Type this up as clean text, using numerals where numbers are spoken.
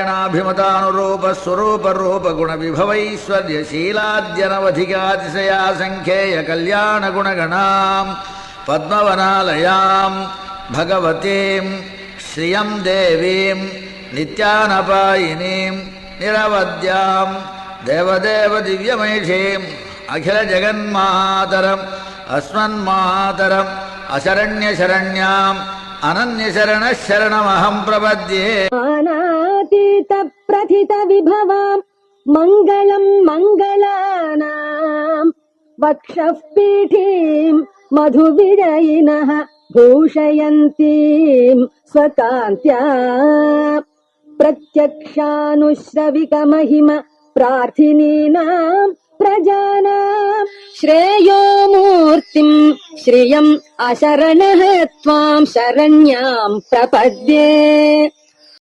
ಭಗವನ್ನಾರಾಯಣಾಭಿಮತಾನುರೂಪ ಸ್ವರೂಪ ರೂಪ ಗುಣ ವಿಭವೈಶ್ವರ್ಯಶೀಲಾದ್ಯನವಧಿಕಾತಿಶಯಾ ಸಂಖ್ಯೇಯ ಕಲ್ಯಾಣ ಗುಣಗಣಾಂ ಪದ್ಮವನಾಲಯಾಂ ಭಗವತೀಂ ಶ್ರಿಯಂ ದೇವೀಂ ನಿತ್ಯಾನಪಾಯಿನೀಂ ನಿರವದ್ಯಾಂ ದೇವದೇವ ದಿವ್ಯಮೈಷೀಂ ಅಖಿಲ ಜಗನ್ಮಾತರಂ ಅಸ್ಮನ್ಮಾತರಂ ಅಶರಣ್ಯ ಶರಣ್ಯಾಂ ಅನನ್ಯ ಶರಣ ಶರಣಮಹಂ ಪ್ರಪದ್ಯೆ. ಅನಾತೀತ ಪ್ರಥಿತ ವಿಭವಾಂ ಮಂಗಳಂ ಮಂಗಳಾನಾಂ ವಕ್ಷಃ ಪೀಠೀಂ ಮಧು ವಿಜಯಿನಃ ಭೂಷಯಂತೀಂ ಸ್ವಕಾಂತ್ಯಾ ಪ್ರತ್ಯಕ್ಷಾನುಶ್ರವಿಕ ಮಹಿಮ ಪ್ರಾರ್ಥಿನೀನಾಂ ಪ್ರಜಾನಾಂ ಶ್ರೇಯೋ ಮೂರ್ತಿಂ ಶ್ರಿಯಂ ಅಶರಣಃ ತ್ವಾಂ ಶರಣ್ಯಾಂ ಪ್ರಪದ್ಯೆ.